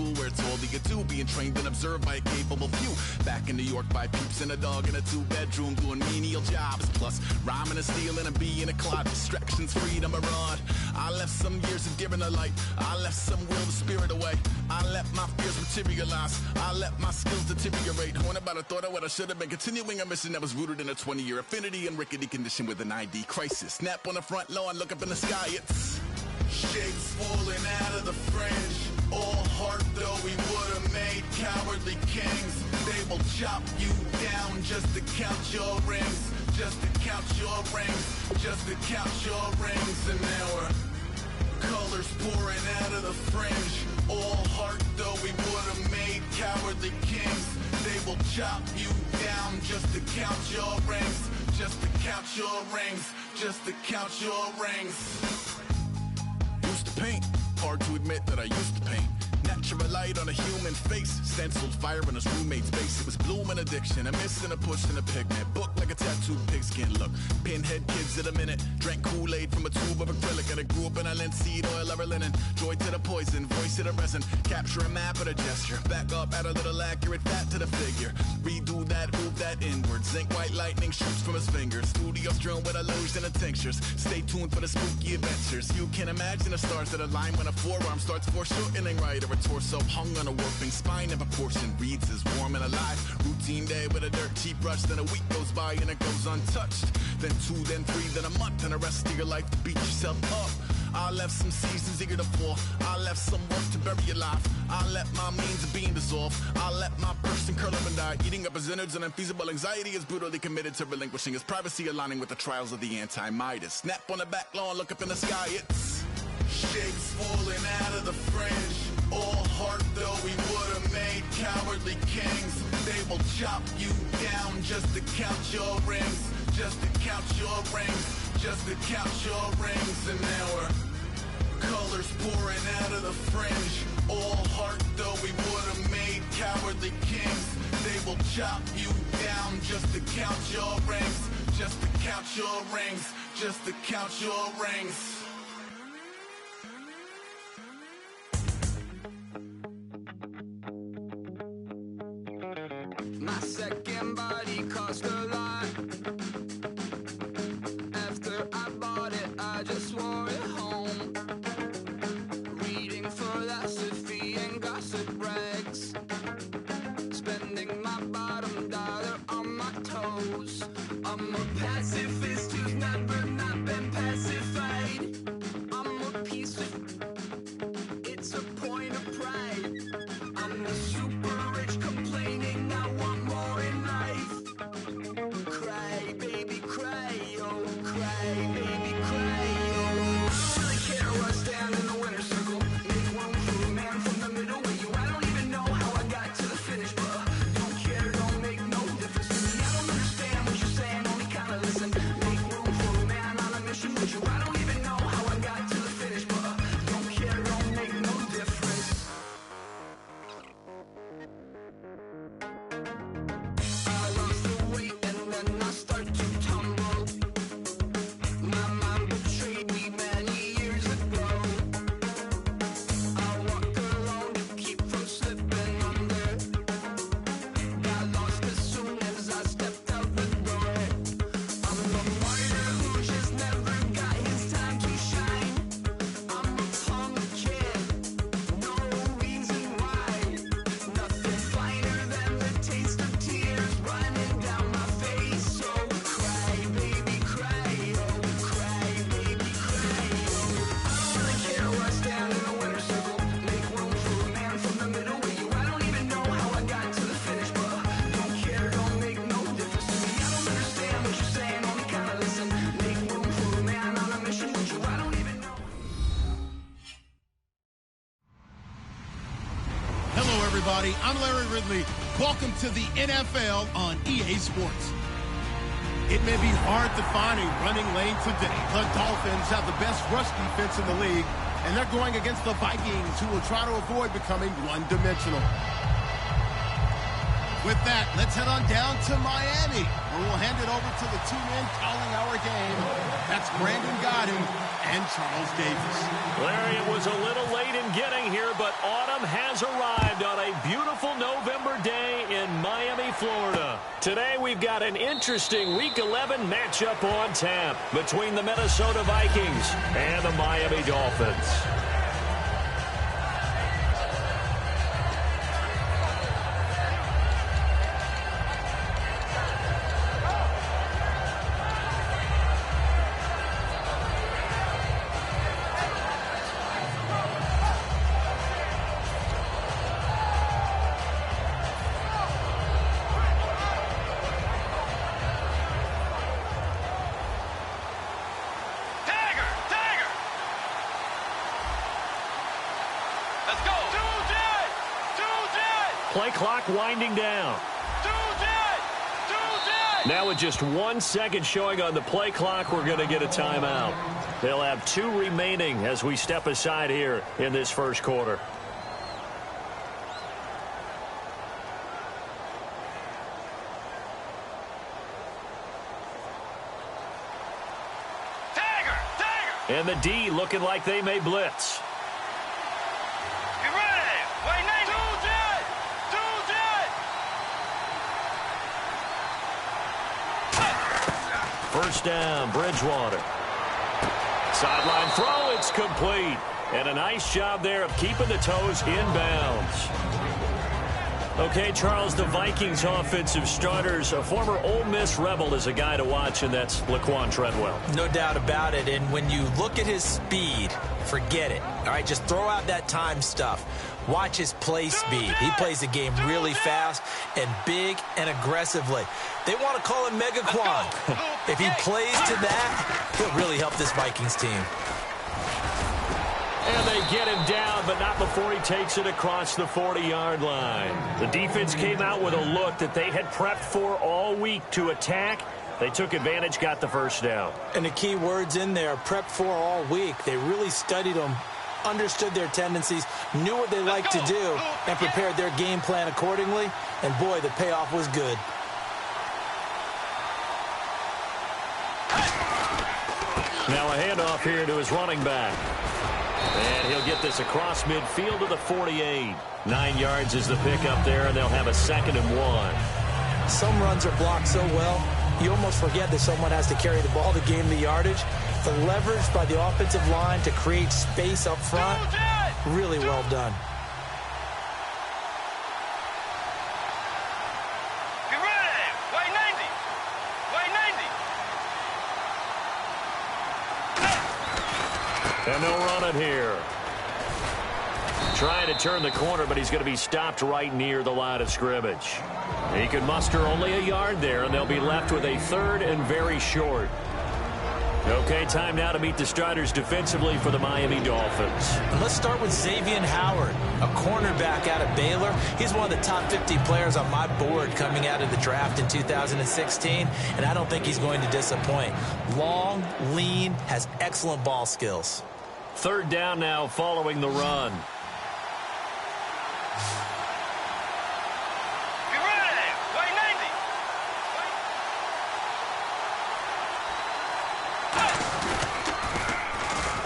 school where it's all you could do, being trained and observed by a capable few. Back in New York by peeps and a dog in a 2-bedroom doing menial jobs, plus rhyming and stealing and being a clod. Distractions, freedom, a rod. I left some years of giving a light. I left some will the spirit away. I let my fears materialize. I let my skills deteriorate. When about I thought of what I should have been, continuing a mission that was rooted in a 20-year affinity and rickety condition with an ID crisis. Snap on the front lawn, look up in the sky, it's shapes falling out of the fringe. All heart though we would have made cowardly kings. They will chop you down just to count your rings. Just to count your rings. Just to count your rings. And now we're colors pouring out of the fringe. All heart though we would have made cowardly kings. They will chop you down just to count your rings. Just to count your rings. Just to count your rings. Used to paint, hard to admit that I used to paint. Natural light on a human face, stenciled fire in his roommate's face. It was bloom and addiction, a miss and a push and a pigment. Book like a tattooed pigskin look. Pinhead kids in a minute. Drank Kool-Aid from a tube of acrylic. And I grew up in a linseed oil ever linen. Joy to the poison, voice to the resin. Capture a map of a gesture. Back up, add a little accurate fat to the figure. Redo that, move that inward. Zinc white lightning shoots from his fingers. Studios strewn with illusion and tinctures. Stay tuned for the spooky adventures. You can imagine the stars that align when a forearm starts foreshortening right. Or a torso hung on a warping spine of a portion reads as warm and alive. Routine day with a dirt cheap brush. Then a week goes by and it goes untouched. Then 2, then 3, then a month, and the rest of your life to beat yourself up. I left some seasons eager to fall. I left some work to bury your life. I let my means of being dissolve. I let my person curl up and die. Eating up his innards and unfeasible anxiety is brutally committed to relinquishing his privacy, aligning with the trials of the anti-Midas. Snap on the back lawn, look up in the sky, it's shapes falling out of the fringe. All heart though we would have made cowardly kings. They will chop you down just to count your rings. Just to count your rings. Just to count your rings. And now we're colors pouring out of the fringe. All heart though we would have made cowardly kings. They will chop you down just to count your rings. Just to count your rings. Just to count your rings. My second body cost a lot. After I bought it, I just wore it home. Reading philosophy and gossip rags. Spending my bottom dollar on my toes. I'm a pacifist who's never not been pacified. I'm a piece of... It's a point of pride. I'm the super rich complaining I want more in life. Cry, baby, cry, oh, cry, baby, cry, oh. I don't really care where I stand in the winner's circle. Make room for a man from the middle with you. I don't even know how I got to the finish, but don't care, don't make no difference to me. I don't understand what you're saying, only kinda listen. Make room for a man on a mission with you. I don't even know how I got to the finish, but don't care, don't make no difference. I lost the weight and then I start to tumble. My mind betrayed me many years ago. I walk alone to keep from slipping under. Got lost as soon as I stepped out the door. I'm a martyr who just never got his time to shine. I'm a punk kid, no reason why. Nothing finer than the taste of tears running down my face. So cry, baby, cry, oh, cry, baby, cry, oh. I don't really care where I stand in the winner's circle. Make room for a man from the middle with you. I don't even know how I got to the finish, but don't care, don't make no difference to me. I don't understand what you're saying, only kinda listen. Make room for a man on a mission with you. I don't even know. Hello, everybody. I'm Larry Ridley. Welcome to the NFL on EA Sports. It may be hard to find a running lane today. The Dolphins have the best rush defense in the league, and they're going against the Vikings, who will try to avoid becoming one-dimensional. With that, let's head on down to Miami, where we'll hand it over to the two men calling our game. That's Brandon Godden and Charles Davis. Larry, it was a little late in getting here, but autumn has arrived on a beautiful November day in Miami, Florida. Today, we've got an interesting Week 11 matchup on tap between the Minnesota Vikings and the Miami Dolphins. Play clock winding down. Now with just 1 second showing on the play clock, we're going to get a timeout. They'll have 2 remaining as we step aside here in this first quarter. And the D looking like they may blitz. First down, Bridgewater. Sideline throw, it's complete. And a nice job there of keeping the toes in bounds. Okay, Charles, the Vikings offensive starters, a former Ole Miss Rebel is a guy to watch, and that's Laquan Treadwell. No doubt about it, and when you look at his speed, forget it. All right, just throw out that time stuff. Watch his play speed. He plays the game really fast and big and aggressively. They want to call him Megaquan. If he plays to that, he'll really help this Vikings team. And they get him down, but not before he takes it across the 40-yard line. The defense came out with a look that they had prepped for all week to attack. They took advantage, got the first down. And the key words in there, prepped for all week. They really studied them, understood their tendencies, knew what they liked to do, and prepared their game plan accordingly. And, boy, the payoff was good. Now a handoff here to his running back. And he'll get this across midfield to the 48. 9 yards is the pickup there, and they'll have a 2nd and 1. Some runs are blocked so well, you almost forget that someone has to carry the ball to gain the yardage. The leverage by the offensive line to create space up front, really well done. And they'll run it here. Trying to turn the corner, but he's going to be stopped right near the line of scrimmage. He can muster only a yard there, and they'll be left with a 3rd and very short. Okay, time now to meet the starters defensively for the Miami Dolphins. And let's start with Xavier Howard, a cornerback out of Baylor. He's one of the top 50 players on my board coming out of the draft in 2016, and I don't think he's going to disappoint. Long, lean, has excellent ball skills. 3rd down now following the run.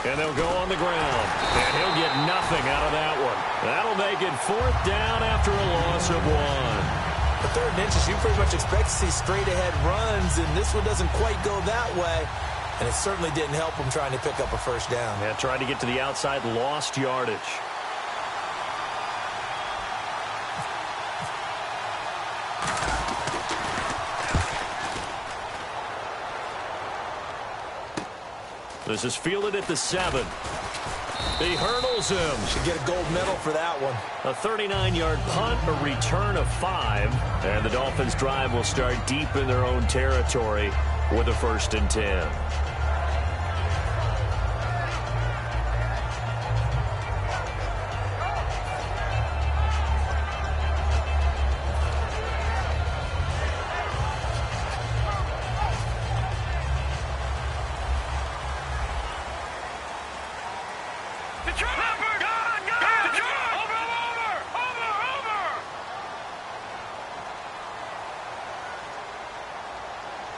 And they'll go on the ground. And he'll get nothing out of that one. That'll make it 4th down after a loss of 1. The 3rd and inches, you pretty much expect to see straight-ahead runs, and this one doesn't quite go that way. And it certainly didn't help him trying to pick up a 1st down. Yeah, trying to get to the outside, lost yardage. This is fielded at the 7. He hurdles him. Should get a gold medal for that one. A 39-yard punt, a return of 5. And the Dolphins' drive will start deep in their own territory with a 1st and 10.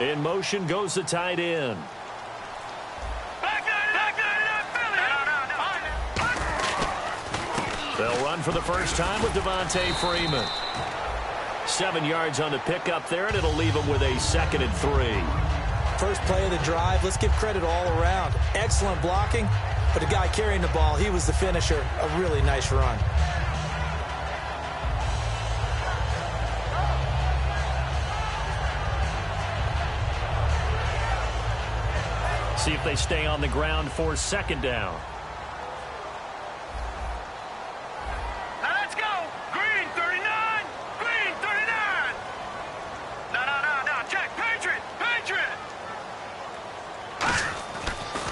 In motion goes the tight end. They'll run for the first time with Devontae Freeman. 7 yards on the pickup there, and it'll leave them with a 2nd and 3. First play of the drive, let's give credit all around. Excellent blocking, but the guy carrying the ball, he was the finisher. A really nice run. See if they stay on the ground for 2nd down. Let's go! Green 39! Green 39! No, Jack, Patriot!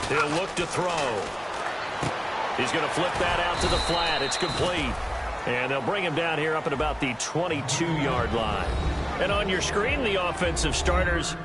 He'll look to throw. He's going to flip that out to the flat. It's complete. And they'll bring him down here up at about the 22-yard line. And on your screen, the offensive starters.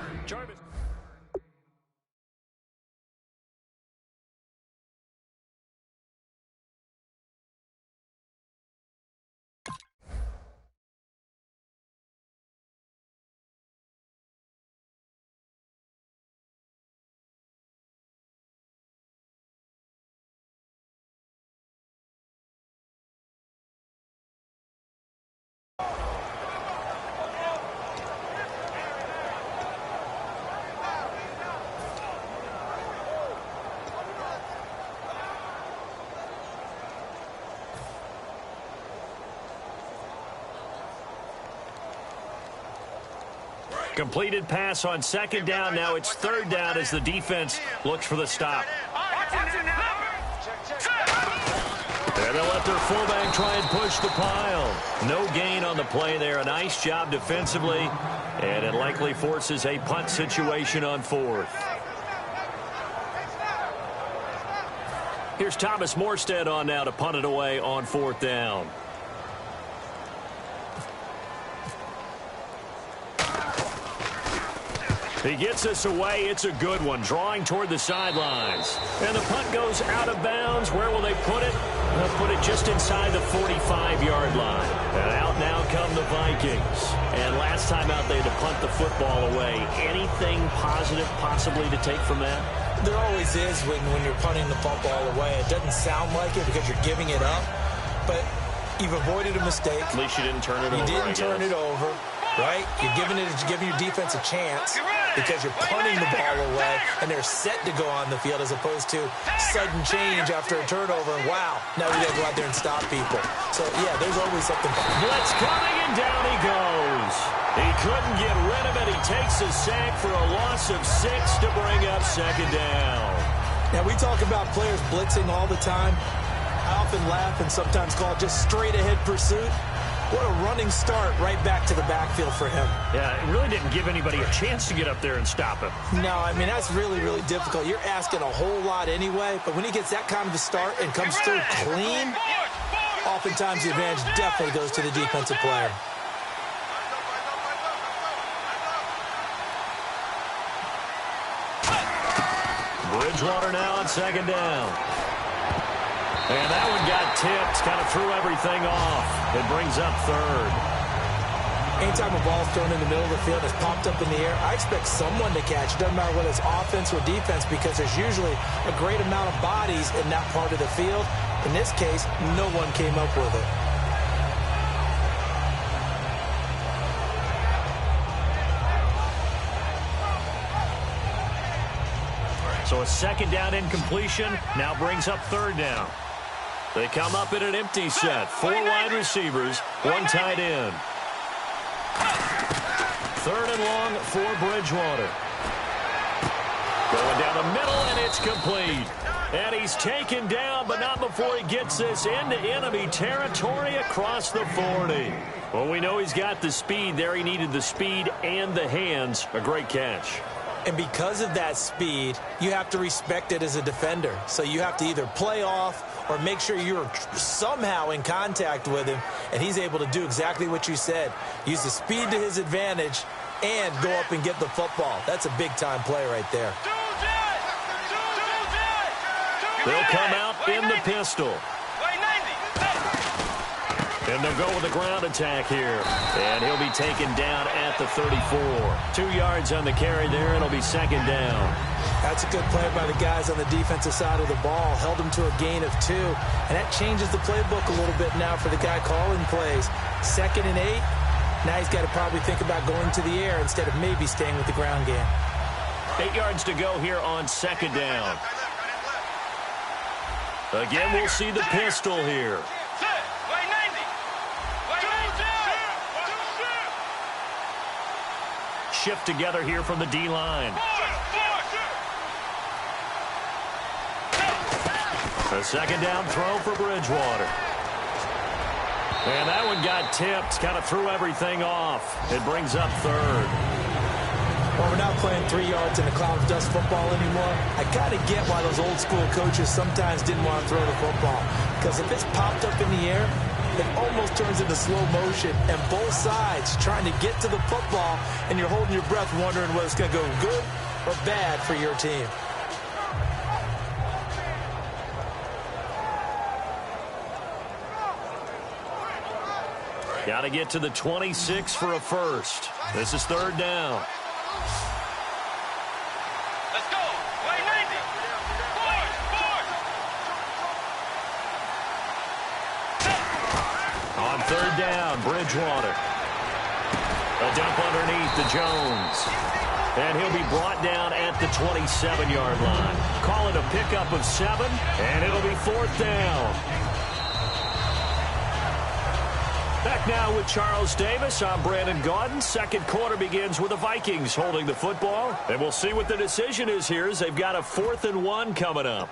Completed pass on 2nd down. Now it's 3rd down as the defense looks for the stop. And they'll let their fullback try and push the pile. No gain on the play there. A nice job defensively. And it likely forces a punt situation on 4th. Here's Thomas Morstead on now to punt it away on 4th down. He gets this away. It's a good one. Drawing toward the sidelines. And the punt goes out of bounds. Where will they put it? They'll put it just inside the 45-yard line. And out now come the Vikings. And last time out, they had to punt the football away. Anything positive possibly to take from that? There always is when you're punting the football away. It doesn't sound like it because you're giving it up. But you've avoided a mistake. At least you didn't turn it over. You didn't turn it over. Right? You're giving your defense a chance because you're punting the ball away and they're set to go on the field as opposed to sudden change after a turnover. And wow, now we got to go out there and stop people. So, yeah, there's always something. Blitz coming and down he goes. He couldn't get rid of it. He takes a sack for a loss of 6 to bring up 2nd down. Now, we talk about players blitzing all the time. I often laugh and sometimes call it just straight-ahead pursuit. What a running start right back to the backfield for him. Yeah, it really didn't give anybody a chance to get up there and stop him. No, I mean, that's really, really difficult. You're asking a whole lot anyway, but when he gets that kind of a start and comes through clean, oftentimes the advantage definitely goes to the defensive player. Bridgewater now on 2nd down. And that one got tipped, kind of threw everything off. It brings up 3rd. Anytime a ball's thrown in the middle of the field, it's popped up in the air, I expect someone to catch. It doesn't matter whether it's offense or defense because there's usually a great amount of bodies in that part of the field. In this case, no one came up with it. So a 2nd down incompletion now brings up 3rd down. They come up in an empty set. 4 wide receivers, 1 tight end. 3rd and long for Bridgewater. Going down the middle, and it's complete. And he's taken down, but not before he gets this into enemy territory across the 40. Well, we know he's got the speed there. He needed the speed and the hands. A great catch. And because of that speed, you have to respect it as a defender. So you have to either play off or make sure you're somehow in contact with him, and he's able to do exactly what you said. Use the speed to his advantage and go up and get the football. That's a big-time play right there. They'll come out in the pistol. And they'll go with a ground attack here. And he'll be taken down at the 34. 2 yards on the carry there, and it'll be second down. That's a good play by the guys on the defensive side of the ball. Held them to a gain of 2. And that changes the playbook a little bit now for the guy calling plays. 2nd and 8. Now he's got to probably think about going to the air instead of maybe staying with the ground game. 8 yards to go here on second down. Again, we'll see the pistol here. Shift together here from the D-line. A second down throw for Bridgewater. And that one got tipped, kind of threw everything off. It brings up third. Well, we're not playing 3 yards in a cloud of dust football anymore. I kind of get why those old school coaches sometimes didn't want to throw the football. Because if it's popped up in the air, it almost turns into slow motion. And both sides trying to get to the football, and you're holding your breath wondering whether it's going to go good or bad for your team. Got to get to the 26 for a first. This is third down. Let's go. Way 90. Forward. On third down, Bridgewater. A dump underneath to Jones. And he'll be brought down at the 27-yard line. Call it a pickup of 7, and it'll be fourth down. Back now with Charles Davis. I'm Brandon Gaudin. Second quarter begins with the Vikings holding the football. And we'll see what the decision is here as they've got a 4th and 1 coming up.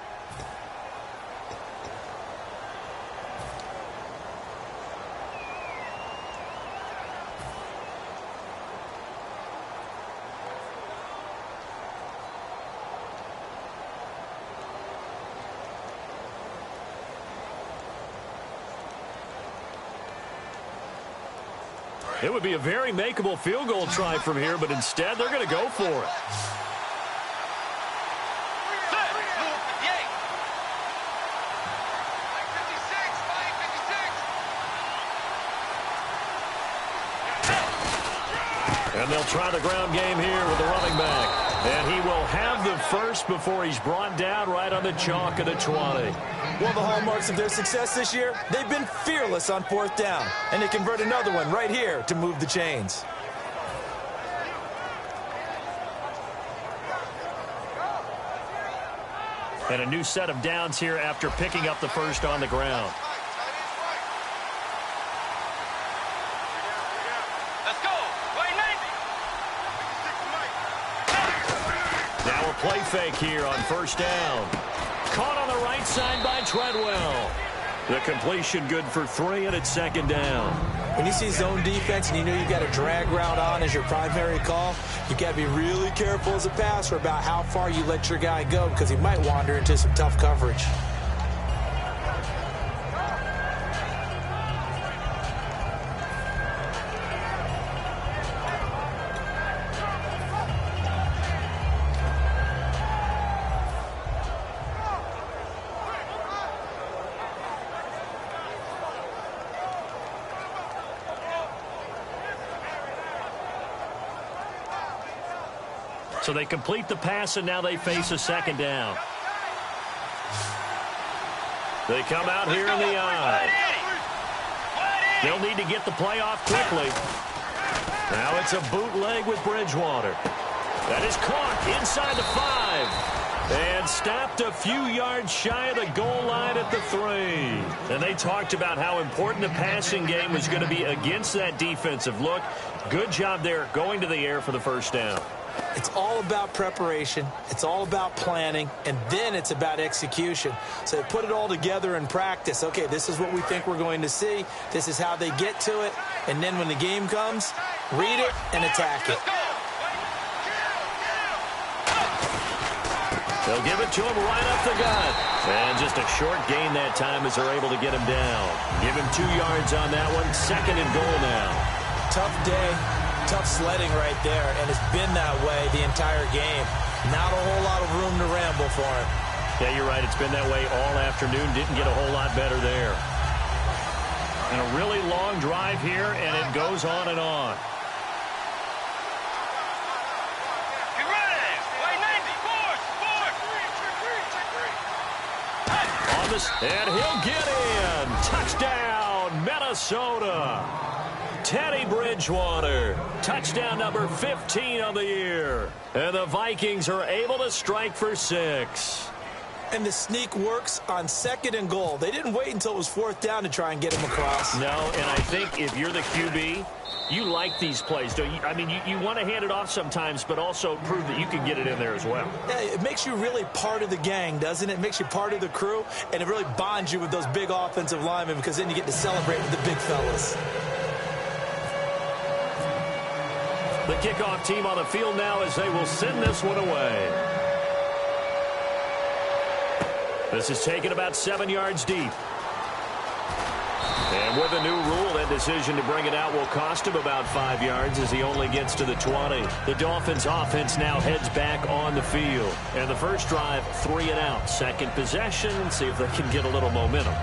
It would be a very makeable field goal try from here, but instead they're going to go for it. And they'll try the ground game here with the running back. And he will have the first before he's brought down right on the chalk of the 20. One of the hallmarks of their success this year, they've been fearless on 4th down. And they convert another one right here to move the chains. And a new set of downs here after picking up the first on the ground. Let's go. Way 90. Now a play fake here on first down. Caught on the right side by Treadwell. The completion good for 3, and it's second down. When you see zone defense and you know you've got a drag route on as your primary call, you got to be really careful as a passer about how far you let your guy go because he might wander into some tough coverage. So they complete the pass, and now they face a second down. They come out here in the eye. They'll need to get the play off quickly. Now it's a bootleg with Bridgewater. That is caught inside the 5. And stopped a few yards shy of the goal line at the 3. And they talked about how important the passing game was going to be against that defensive look. Good job there going to the air for the first down. It's all about preparation. It's all about planning. And then it's about execution. So they put it all together in practice. Okay, this is what we think we're going to see. This is how they get to it. And then when the game comes, read it and attack it. They'll give it to him right up the gut. And just a short gain that time as they're able to get him down. Give him 2 yards on that one. Second and goal now. Tough day. Tough sledding right there, and it's been that way the entire game. Not a whole lot of room to ramble for him. Yeah, you're right. It's been that way all afternoon. Didn't get a whole lot better there. And a really long drive here, and it goes on and on. Get ready. Way 90. Force. On this, and he'll get in. Touchdown, Minnesota. Teddy Bridgewater, touchdown number 15 on the year. And the Vikings are able to strike for 6. And the sneak works on 2nd and goal. They didn't wait until it was 4th down to try and get him across. No, and I think if you're the QB, you like these plays, don't you? I mean, you want to hand it off sometimes, but also prove that you can get it in there as well. Yeah, it makes you really part of the gang, doesn't it? It makes you part of the crew, and it really bonds you with those big offensive linemen because then you get to celebrate with the big fellas. The kickoff team on the field now as they will send this one away. This is taken about 7 yards deep. And with a new rule, that decision to bring it out will cost him about 5 yards as he only gets to the 20. The Dolphins offense now heads back on the field. And the first drive, 3 and out. Second possession, see if they can get a little momentum.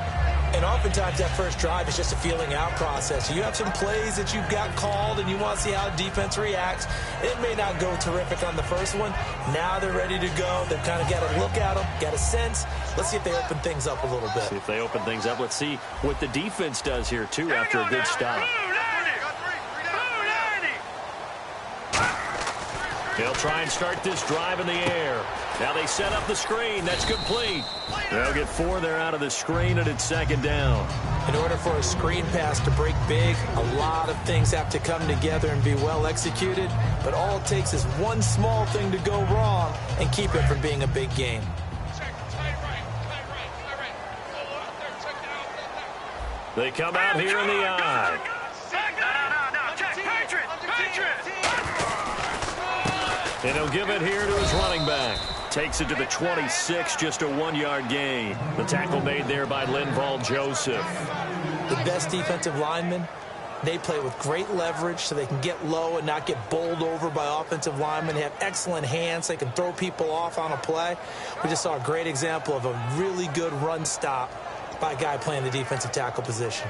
And oftentimes that first drive is just a feeling out process. You have some plays that you've got called and you want to see how defense reacts. It may not go terrific on the first one. Now they're ready to go. They've kind of got a look at them, got a sense. Let's see if they open things up a little bit. See if they open things up. Let's see what the defense does here, too, after a good stop. They'll try and start this drive in the air. Now they set up the screen. That's complete. They'll get 4 there out of the screen, and it's 2nd down. In order for a screen pass to break big, a lot of things have to come together and be well executed. But all it takes is one small thing to go wrong and keep it from being a big game. They come out here in the eye. And he'll give it here to his running back. Takes it to the 26, just a 1-yard gain. The tackle made there by Linval Joseph. The best defensive linemen, they play with great leverage so they can get low and not get bowled over by offensive linemen. They have excellent hands. They can throw people off on a play. We just saw a great example of a really good run stop by a guy playing the defensive tackle position.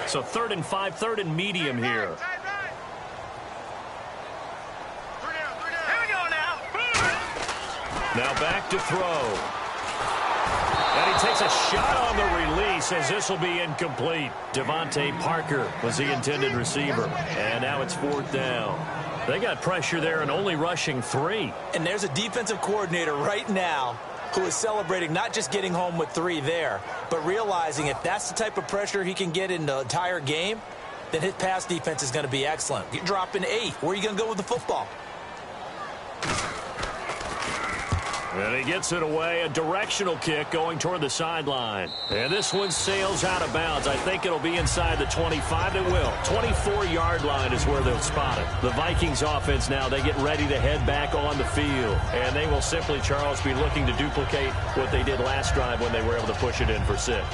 So 3rd and 5, 3rd and medium here. Here we go now. Now back to throw. And he takes a shot on the release as this will be incomplete. Devontae Parker was the intended receiver. And now it's 4th down. They got pressure there and only rushing 3. And there's a defensive coordinator right now who is celebrating not just getting home with 3 there, but realizing if that's the type of pressure he can get in the entire game, then his pass defense is going to be excellent. You're dropping 8. Where are you going to go with the football? And he gets it away, a directional kick going toward the sideline. And this one sails out of bounds. I think it'll be inside the 25. It will. 24-yard line is where they'll spot it. The Vikings offense now, they get ready to head back on the field. And they will simply, Charles, be looking to duplicate what they did last drive when they were able to push it in for 6.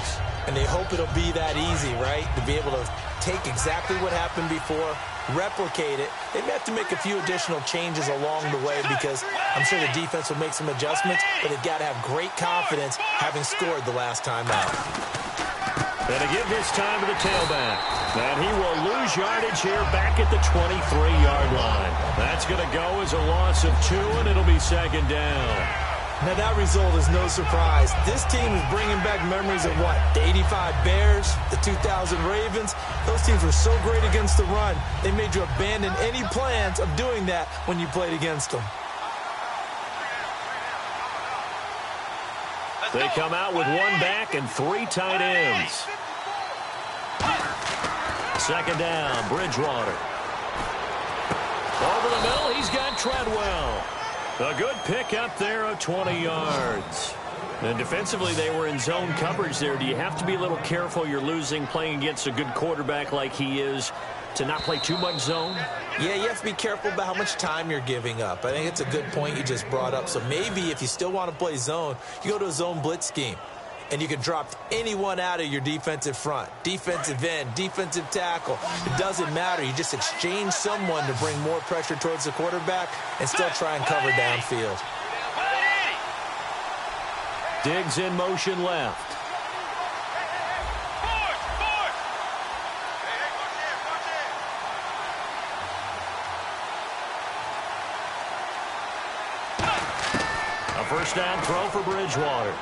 And they hope it'll be that easy, right? To be able to take exactly what happened before, replicate it. They may have to make a few additional changes along the way because I'm sure the defense will make some adjustments, but they've got to have great confidence having scored the last time out. And again this time to the tailback. And he will lose yardage here back at the 23-yard line. That's going to go as a loss of 2, and it'll be 2nd down. Now, that result is no surprise. This team is bringing back memories of what? The 85 Bears, the 2000 Ravens. Those teams were so great against the run, they made you abandon any plans of doing that when you played against them. They come out with 1 back and 3 tight ends. 2nd down, Bridgewater. Over the middle, he's got Treadwell. A good pick up there of 20 yards. And defensively, they were in zone coverage there. Do you have to be a little careful? You're losing, playing against a good quarterback like he is, to not play too much zone? Yeah, you have to be careful about how much time you're giving up. I think it's a good point you just brought up. So maybe if you still want to play zone, you go to a zone blitz scheme. and you can drop anyone out of your defensive front, defensive end, defensive tackle. It doesn't matter. You just exchange someone to bring more pressure towards the quarterback and still try and cover downfield. Diggs in motion left. A first down throw for Bridgewater.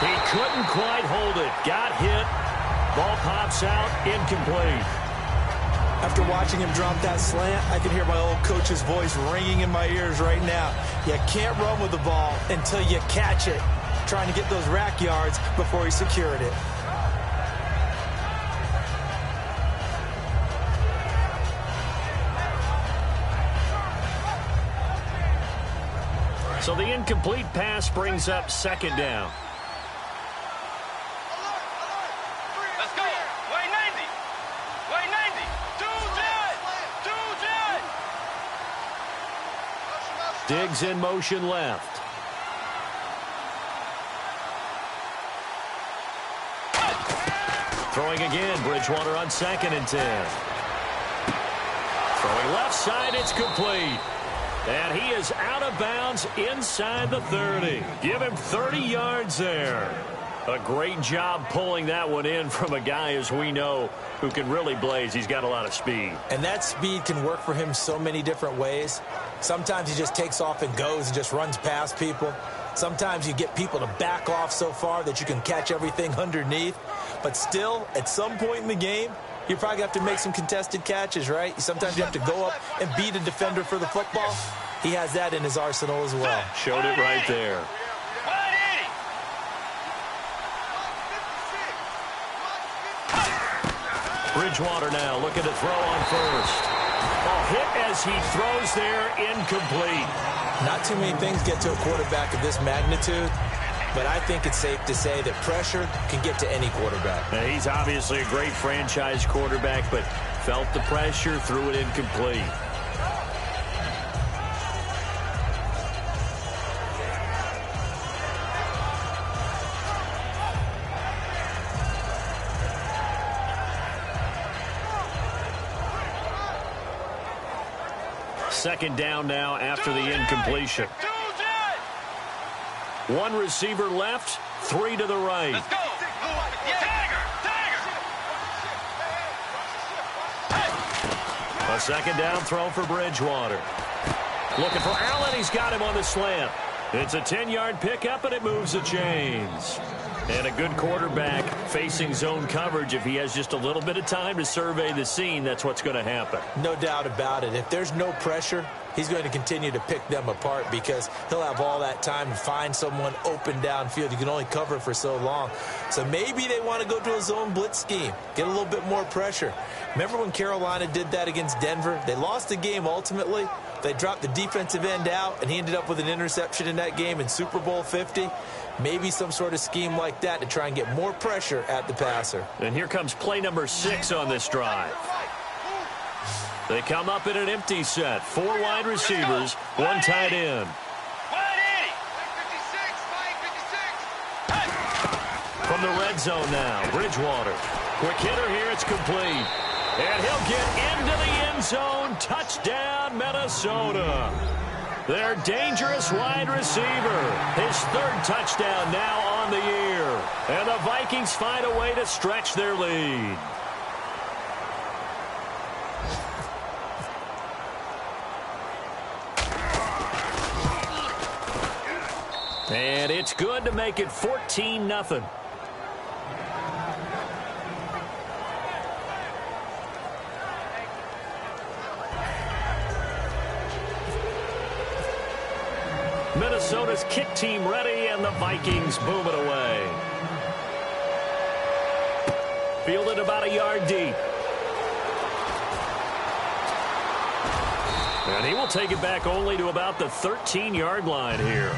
He couldn't quite hold it. Got hit. Ball pops out. Incomplete. After watching him drop that slant, I can hear my old coach's voice ringing in my ears right now. You can't run with the ball until you catch it. Trying to get those rack yards before he secured it. So the incomplete pass brings up second down. Let's go. Way 90. Way 90. Do jet. Diggs in motion left. Throwing again, Bridgewater on 2nd and 10. Throwing left side, it's complete. And he is out of bounds inside the 30. Give him 30 yards there. A great job pulling that one in from a guy, as we know, who can really blaze. He's got a lot of speed. And that speed can work for him so many different ways. Sometimes he just takes off and goes and just runs past people. Sometimes you get people to back off so far that you can catch everything underneath. But still, at some point in the game, you probably have to make some contested catches, right? Sometimes you have to go up and beat a defender for the football. He has that in his arsenal as well. Showed it right there. Bridgewater now looking to throw on first. Oh, hit as he throws there, incomplete. Not too many things get to a quarterback of this magnitude, but I think it's safe to say that pressure can get to any quarterback. Now, he's obviously a great franchise quarterback, but felt the pressure, threw it incomplete. Second down now after the incompletion. One receiver left, 3 to the right. Let's go. A second down throw for Bridgewater. Looking for Allen. He's got him on the slant. It's a 10-yard pickup, and it moves the chains. And a good quarterback facing zone coverage. If he has just a little bit of time to survey the scene, that's what's going to happen. No doubt about it. If there's no pressure, he's going to continue to pick them apart because he'll have all that time to find someone open downfield. You can only cover for so long. So maybe they want to go to a zone blitz scheme, get a little bit more pressure. Remember when Carolina did that against Denver? They lost the game ultimately. They dropped the defensive end out, and he ended up with an interception in that game in Super Bowl 50. Maybe some sort of scheme like that to try and get more pressure at the passer. And here comes play number 6 on this drive. They come up in an empty set. 4 wide receivers, 1 tight end. From the red zone now, Bridgewater. Quick hitter here, it's complete. And he'll get into the end zone. Touchdown, Minnesota. Their dangerous wide receiver. His 3rd touchdown now on the year. And the Vikings find a way to stretch their lead. And it's good to make it 14-0. Minnesota's kick team ready, and the Vikings boom it away. Fielded about a yard deep. And he will take it back only to about the 13-yard line here.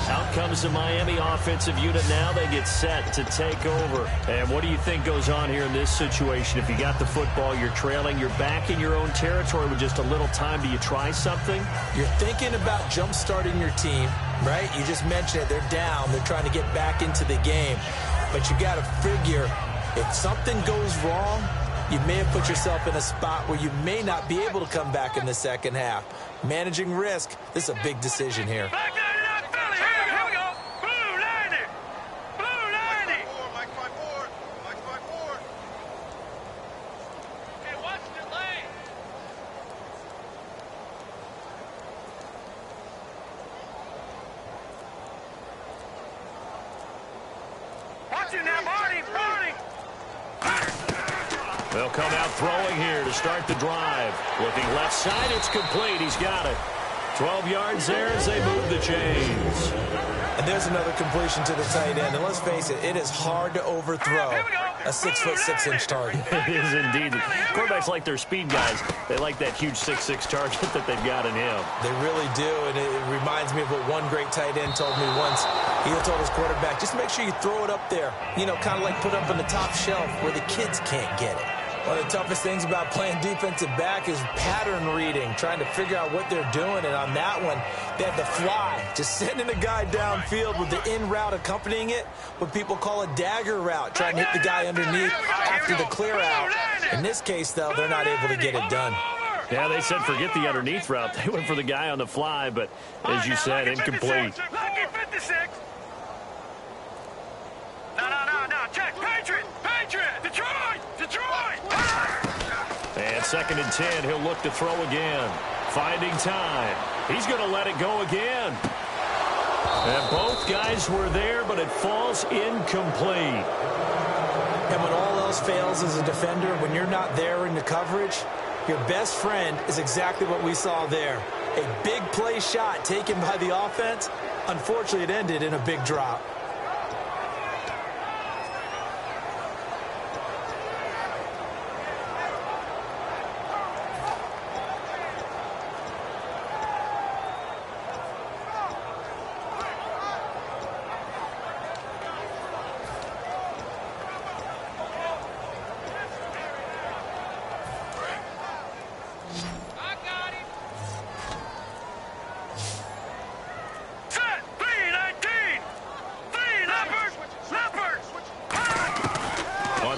Out comes the Miami offensive unit now. They get set to take over. And what do you think goes on here in this situation? If you got the football, you're trailing, you're back in your own territory with just a little time. Do you try something? You're thinking about jump-starting your team, right? You just mentioned it. They're down. They're trying to get back into the game. But you got to figure if something goes wrong, you may have put yourself in a spot where you may not be able to come back in the second half. Managing risk, this is a big decision here. They'll come out throwing here to start the drive. Looking left side, it's complete. He's got it. 12 yards there as they move the chains. And there's another completion to the tight end. And let's face it, it is hard to overthrow a 6'6" target. It is indeed. Quarterbacks like their speed guys. They like that huge 6'6" target that they've got in him. They really do, and it reminds me of what one great tight end told me once. He told his quarterback, just make sure you throw it up there. You know, kind of like put it up on the top shelf where the kids can't get it. One of the toughest things about playing defensive back is pattern reading, trying to figure out what they're doing. And on that one, they have the fly, just sending a guy downfield with the in route accompanying it, what people call a dagger route, trying to hit the guy underneath after the clear out. In this case, though, they're not able to get it done. Yeah, they said forget the underneath route. They went for the guy on the fly, but as you said, incomplete. Check. Patriot. Detroit. And 2nd and 10, he'll look to throw again. Finding time. He's going to let it go again. And both guys were there, but it falls incomplete. And when all else fails as a defender, when you're not there in the coverage, your best friend is exactly what we saw there. A big play shot taken by the offense. Unfortunately, it ended in a big drop.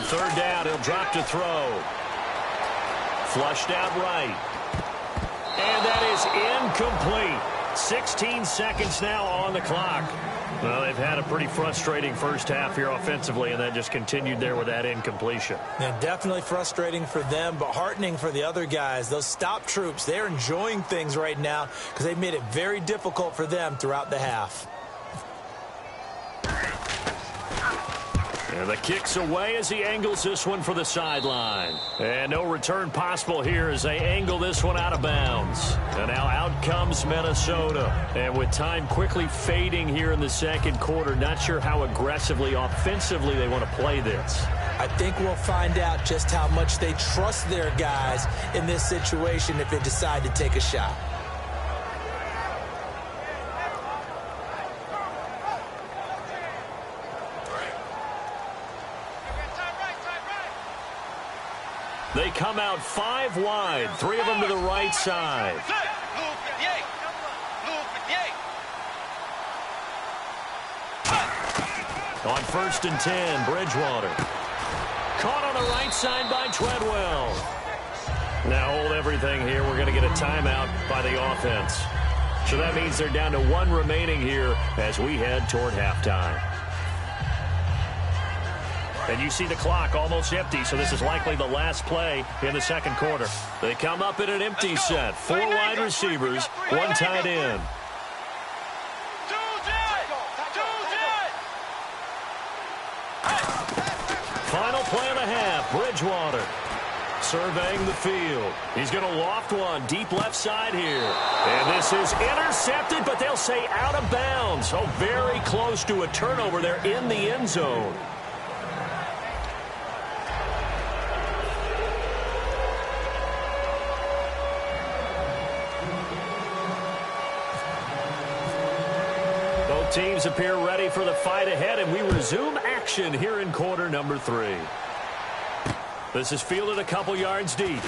Third down, he'll drop to throw. Flushed out right. And that is incomplete. 16 seconds now on the clock. Well, they've had a pretty frustrating first half here offensively, and that just continued there with that incompletion. Yeah, definitely frustrating for them, but heartening for the other guys. Those stop troops, they're enjoying things right now because they made it very difficult for them throughout the half. And the kick's away as he angles this one for the sideline. And no return possible here as they angle this one out of bounds. And now out comes Minnesota. And with time quickly fading here in the second quarter, not sure how aggressively, offensively they want to play this. I think we'll find out just how much they trust their guys in this situation if they decide to take a shot. They come out 5 wide, 3 of them to the right side. On 1st and 10, Bridgewater. Caught on the right side by Treadwell. Now hold everything here. We're going to get a timeout by the offense. So that means they're down to 1 remaining here as we head toward halftime. And you see the clock almost empty, so this is likely the last play in the second quarter. They come up in an empty set. 4 wide receivers, 1 tight end. Final play of the half, Bridgewater. Surveying the field. He's going to loft one deep left side here. And this is intercepted, but they'll say out of bounds. So very close to a turnover there in the end zone. Both teams appear ready for the fight ahead, and we resume action here in quarter number 3. This is fielded a couple yards deep.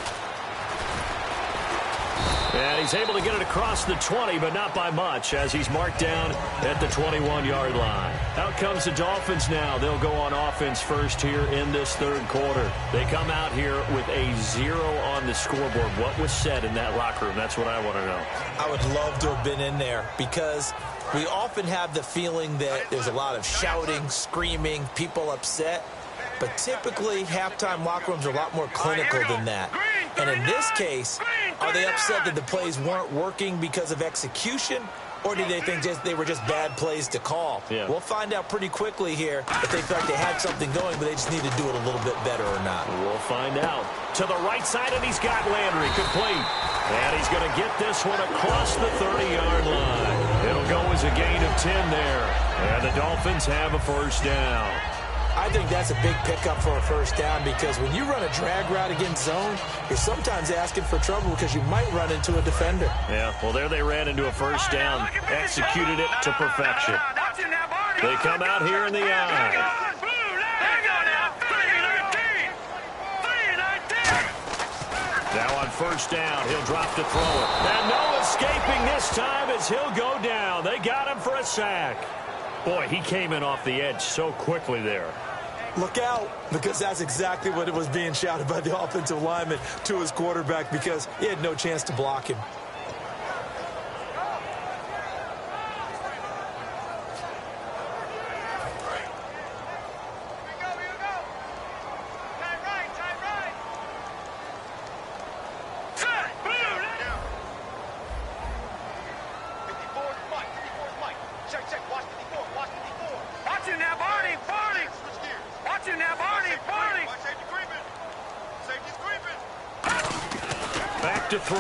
And he's able to get it across the 20, but not by much, as he's marked down at the 21-yard line. Out comes the Dolphins now. They'll go on offense first here in this third quarter. They come out here with a 0 on the scoreboard. What was said in that locker room? That's what I want to know. I would love to have been in there because we often have the feeling that there's a lot of shouting, screaming, people upset. But typically, halftime locker rooms are a lot more clinical than that. And in this case, are they upset that the plays weren't working because of execution, or do they think they were just bad plays to call? Yeah. We'll find out pretty quickly here if they felt like they had something going, but they just need to do it a little bit better or not. We'll find out. To the right side, and he's got Landry complete. And he's going to get this one across the 30-yard line. It'll go as a gain of 10 there. And the Dolphins have a first down. I think that's a big pickup for a first down because when you run a drag route against zone, you're sometimes asking for trouble because you might run into a defender. Yeah, well, there they ran into a first down, executed it to perfection. They come out here in the eye. Now on first down, he'll drop to throw it. And no escaping this time as he'll go down. They got him for a sack. Boy, he came in off the edge so quickly there. Look out, because that's exactly what it was being shouted by the offensive lineman to his quarterback because he had no chance to block him. Back to throw.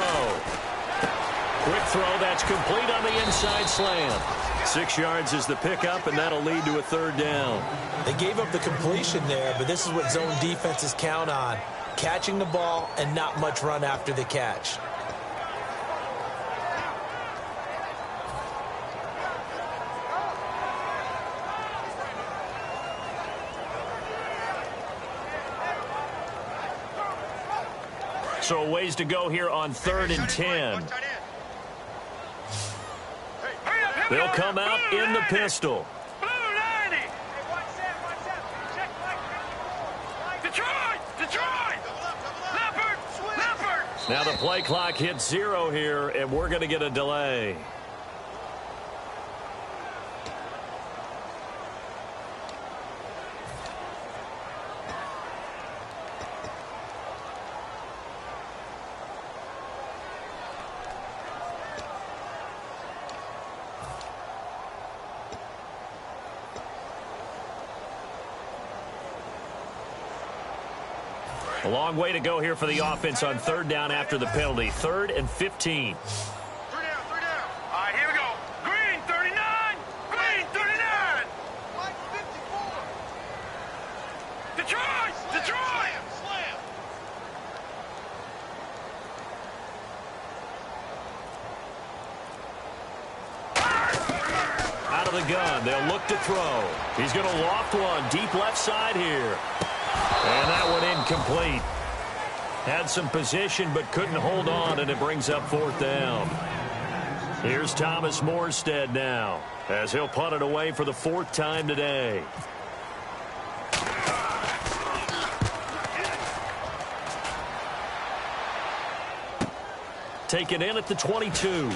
Quick throw, that's complete on the inside slant. 6 yards is the pickup, and that'll lead to a third down. They gave up the completion there, but this is what zone defenses count on. Catching the ball and not much run after the catch. So a ways to go here on 3rd and 10. They'll come out in the pistol. Now the play clock hits 0 here, and we're going to get a delay. A long way to go here for the offense on 3rd down after the penalty. 3rd and 15. 3 down. All right, here we go. Green, 39. Green, 39. White, 54. Detroit. Slam. Out of the gun. They'll look to throw. He's going to loft one deep left side here. And that one incomplete. Had some position but couldn't hold on, and it brings up 4th down. Here's Thomas Morstead now as he'll punt it away for the 4th time today. Taken in at the 22.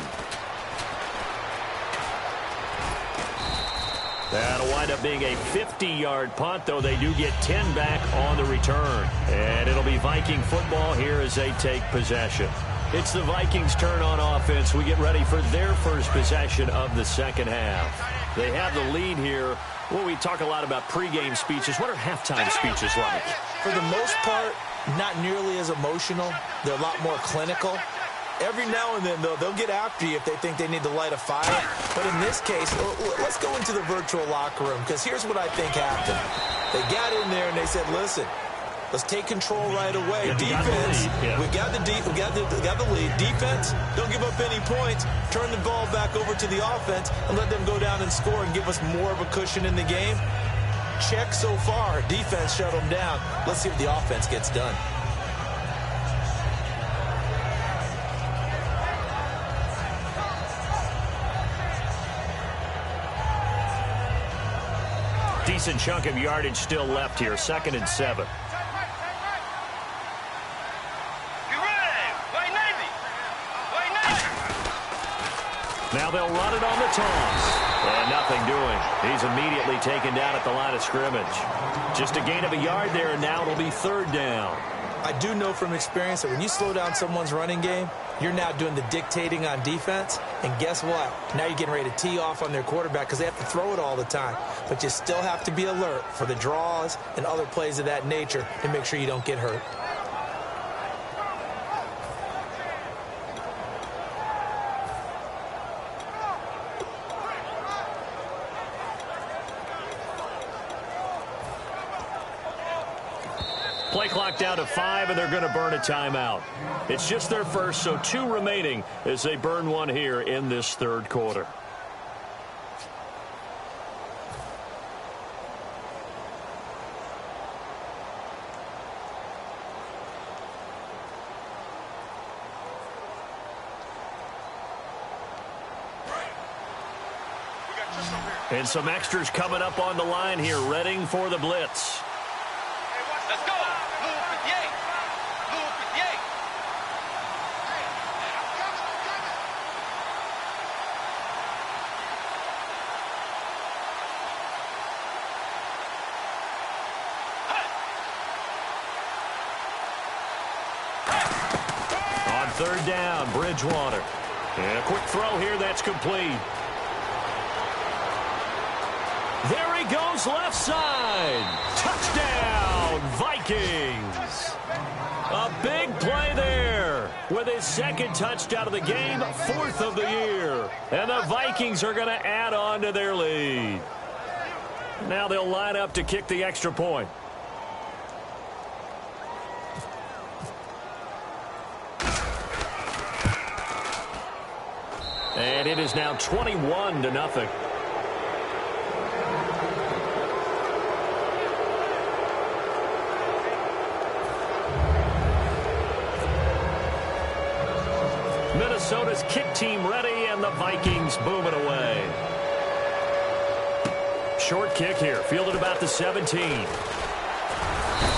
That'll wind up being a 50-yard punt, though they do get 10 back on the return. And it'll be Viking football here as they take possession. It's the Vikings' turn on offense. We get ready for their first possession of the second half. They have the lead here. Well, we talk a lot about pregame speeches. What are halftime speeches like? For the most part, not nearly as emotional. They're a lot more clinical. Every now and then, though, they'll get after you if they think they need to light a fire. But in this case, let's go into the virtual locker room, because here's what I think happened. They got in there and they said, listen, Let's take control right away. Defense, we got the lead. Defense, don't give up any points. Turn the ball back over to the offense and let them go down and score and give us more of a cushion in the game. Check so far. Defense shut them down. Let's see what the offense gets done. Decent chunk of yardage still left here. 2nd and 7. Now they'll run it on the toss. And nothing doing. He's immediately taken down at the line of scrimmage. Just a gain of a yard there, and now it'll be 3rd down. I do know from experience that when you slow down someone's running game, you're now doing the dictating on defense. And guess what? Now you're getting ready to tee off on their quarterback because they have to throw it all the time. But you still have to be alert for the draws and other plays of that nature to make sure you don't get hurt. Play clock down to 5, and they're going to burn a timeout. It's just their first, so 2 remaining as they burn one here in this 3rd quarter. And some extras coming up on the line here, readying for the blitz. Let's go. Blue 58. Blue 58. On 3rd down, Bridgewater. And a quick throw here that's complete. There he goes, left side. Touchdown, Vikings. A big play there with his 2nd touchdown of the game, 4th of the year. And the Vikings are going to add on to their lead. Now they'll line up to kick the extra point. And it is now 21-0. Minnesota's kick team ready, and the Vikings booming away. Short kick here, fielded about the 17.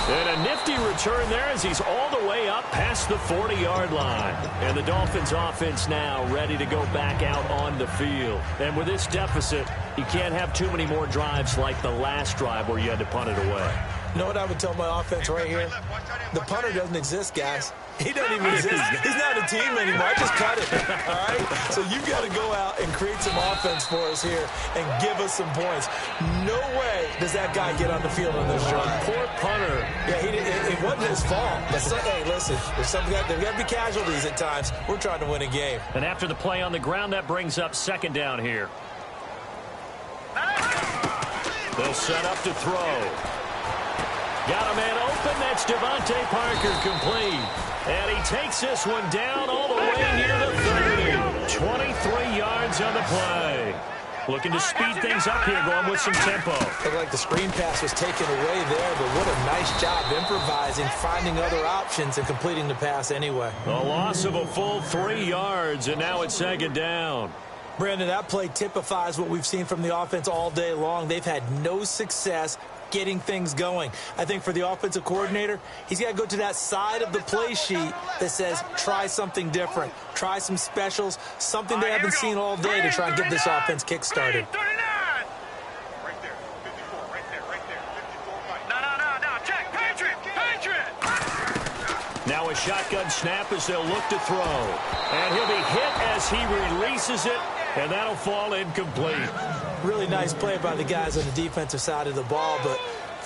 And a nifty return there as he's all the way up past the 40-yard line. And the Dolphins offense now ready to go back out on the field. And with this deficit, you can't have too many more drives like the last drive where you had to punt it away. You know what I would tell my offense right here? The punter doesn't exist, guys. He doesn't even exist. He's not a team anymore. I just cut it. All right? So you've got to go out and create some offense for us here and give us some points. No way does that guy get on the field on this drive. Poor punter. Yeah, it wasn't his fault. Hey, listen, there's got to be casualties at times. We're trying to win a game. And after the play on the ground, that brings up 2nd down here. They'll set up to throw. Got a man open. That's Devontae Parker, complete. And he takes this one down all the way near the 30. 23 yards on the play. Looking to speed things up here, going with some tempo. Looked like the screen pass was taken away there, but what a nice job improvising, finding other options, and completing the pass anyway. A loss of a full 3 yards, and now it's 2nd down. Brandon, that play typifies what we've seen from the offense all day long. They've had no success getting things going. I think for the offensive coordinator, he's got to go to that side of the play sheet that says try something different, try some specials, something they haven't seen all day to try and get this offense kick-started. Right there, 54, right there, 54. No, check, Patriot. Now a shotgun snap as they'll look to throw. And he'll be hit as he releases it, and that'll fall incomplete. Really nice play by the guys on the defensive side of the ball, but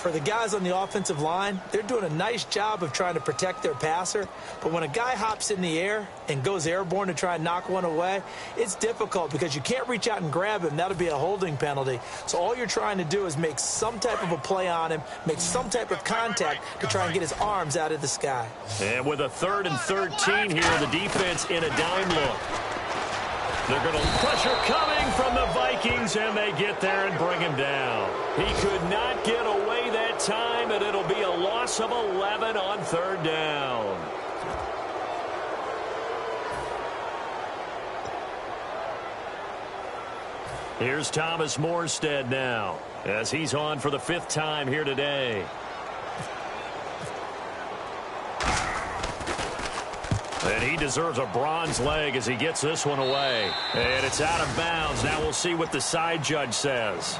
for the guys on the offensive line, they're doing a nice job of trying to protect their passer. But when a guy hops in the air and goes airborne to try and knock one away, it's difficult because you can't reach out and grab him. That'll be a holding penalty. So all you're trying to do is make some type of a play on him, make some type of contact to try and get his arms out of the sky. And with a 3rd and 13 here, the defense in a dime look. They're going to pressure coming from the Vikings, and they get there and bring him down. He could not get away that time, and it'll be a loss of 11 on 3rd down. Here's Thomas Morstead now, as he's on for the 5th time here today. And he deserves a bronze leg as he gets this one away. And it's out of bounds. Now we'll see what the side judge says.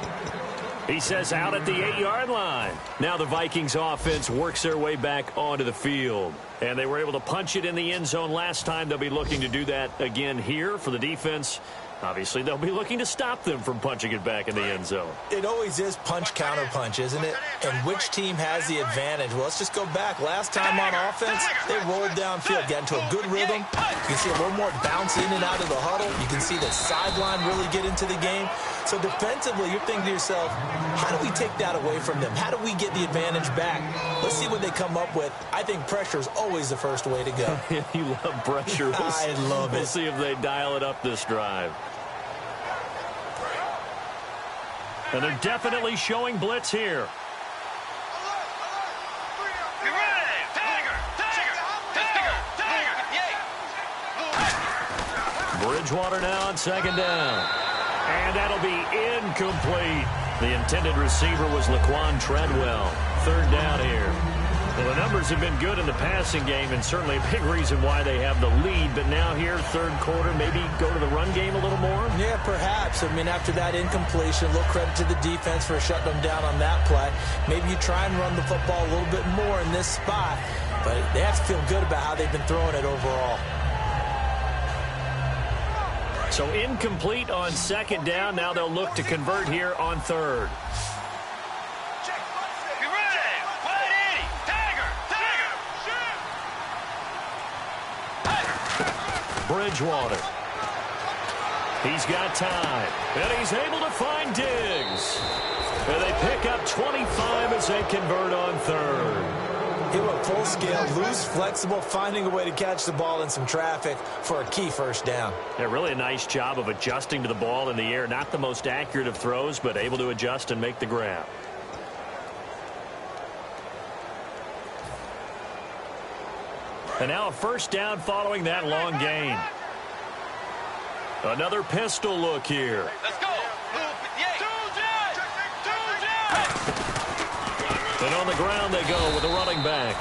He says out at the 8-yard line. Now the Vikings offense works their way back onto the field. And they were able to punch it in the end zone last time. They'll be looking to do that again here for the defense. Obviously, they'll be looking to stop them from punching it back in the end zone. It always is punch-counter-punch, isn't it? And which team has the advantage? Well, let's just go back. Last time on offense, they rolled downfield, got into a good rhythm. You can see a little more bounce in and out of the huddle. You can see the sideline really get into the game. So defensively, you're thinking to yourself, how do we take that away from them? How do we get the advantage back? Let's see what they come up with. I think pressure is always the first way to go. You love pressure. I love it. We'll see if they dial it up this drive. And they're definitely showing blitz here. Get ready! Tiger! Bridgewater now on 2nd down. And that'll be incomplete. The intended receiver was Laquan Treadwell. 3rd down here. Well, the numbers have been good in the passing game, and certainly a big reason why they have the lead. But now here, 3rd quarter, maybe go to the run game a little more? Yeah, perhaps. I mean, after that incompletion, a little credit to the defense for shutting them down on that play. Maybe you try and run the football a little bit more in this spot. But they have to feel good about how they've been throwing it overall. So incomplete on 2nd down. Now they'll look to convert here on 3rd. Bridgewater. He's got time. And he's able to find Diggs. And they pick up 25 as they convert on 3rd. He went full scale, loose, flexible, finding a way to catch the ball in some traffic for a key 1st down. Yeah, really a nice job of adjusting to the ball in the air. Not the most accurate of throws, but able to adjust and make the grab. And now a 1st down following that long gain. Another pistol look here. Let's go! And on the ground they go with the running back.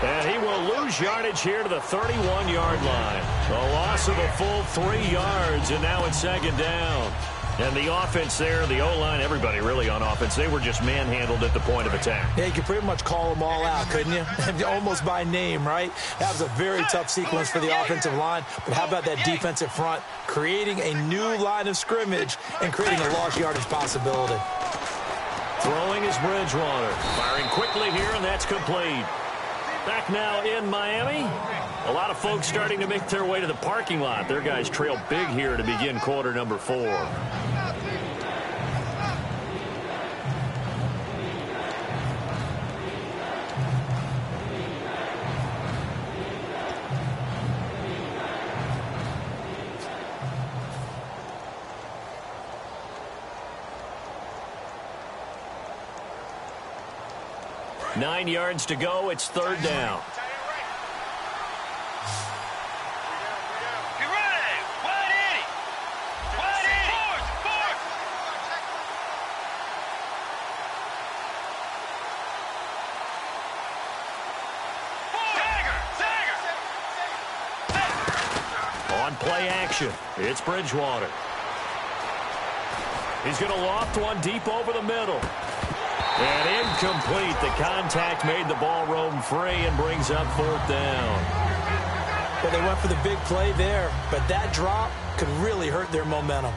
And he will lose yardage here to the 31-yard line. A loss of a full 3 yards, and now it's 2nd down. And the offense there, the O-line, everybody really on offense, they were just manhandled at the point of attack. Yeah, you could pretty much call them all out, couldn't you? Almost by name, right? That was a very tough sequence for the offensive line. But how about that defensive front, creating a new line of scrimmage and creating a lost yardage possibility. Throwing is Bridgewater. Firing quickly here, and that's complete. Back now in Miami. A lot of folks starting to make their way to the parking lot. Their guys trail big here to begin quarter number 4. Nine yards to go. It's 3rd down. Get ready! Wide 80! Wide 80! Force! Tiger! On play action, it's Bridgewater. He's going to loft one deep over the middle. And incomplete. The contact made the ball roam free and brings up 4th down. Well, they went for the big play there, but that drop could really hurt their momentum.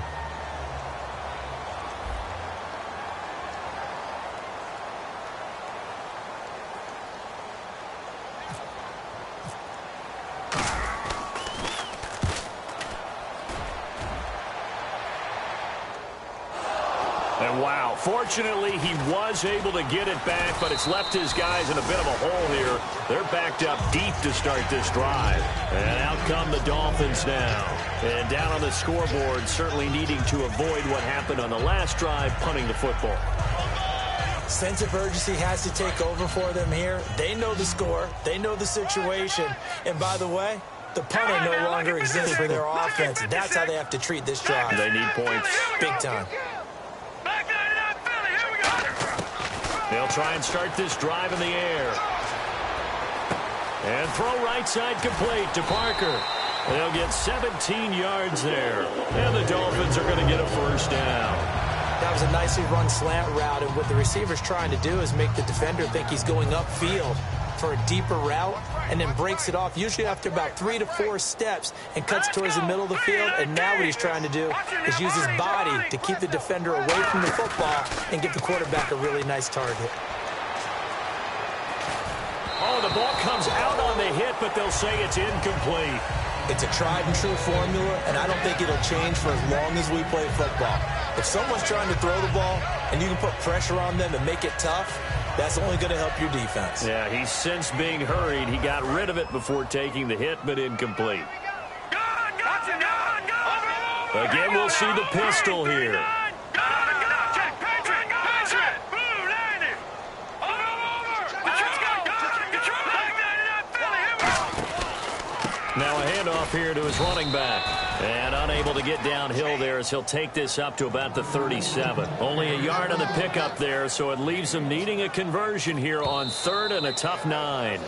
Wow, fortunately, he was able to get it back, but it's left his guys in a bit of a hole here. They're backed up deep to start this drive. And out come the Dolphins now. And down on the scoreboard, certainly needing to avoid what happened on the last drive, punting the football. Sense of urgency has to take over for them here. They know the score. They know the situation. And by the way, the punter no longer exists for their offense. That's how they have to treat this drive. They need points. Big time. They'll try and start this drive in the air. And throw right side complete to Parker. They'll get 17 yards there. And the Dolphins are going to get a first down. That was a nicely run slant route, and what the receiver's trying to do is make the defender think he's going upfield for a deeper route, and then breaks it off, usually after about 3 to 4 steps, and cuts towards the middle of the field. And now what he's trying to do is use his body to keep the defender away from the football and give the quarterback a really nice target. Oh, the ball comes out on the hit, but they'll say it's incomplete. It's a tried-and-true formula, and I don't think it'll change for as long as we play football. If someone's trying to throw the ball and you can put pressure on them and make it tough, that's only going to help your defense. Yeah, he's since being hurried. He got rid of it before taking the hit, but incomplete. Again, we'll see the pistol here. Now a handoff here to his running back. And unable to get downhill there as he'll take this up to about the 37. Only a yard on the pickup there, so it leaves him needing a conversion here on 3rd and a tough 9.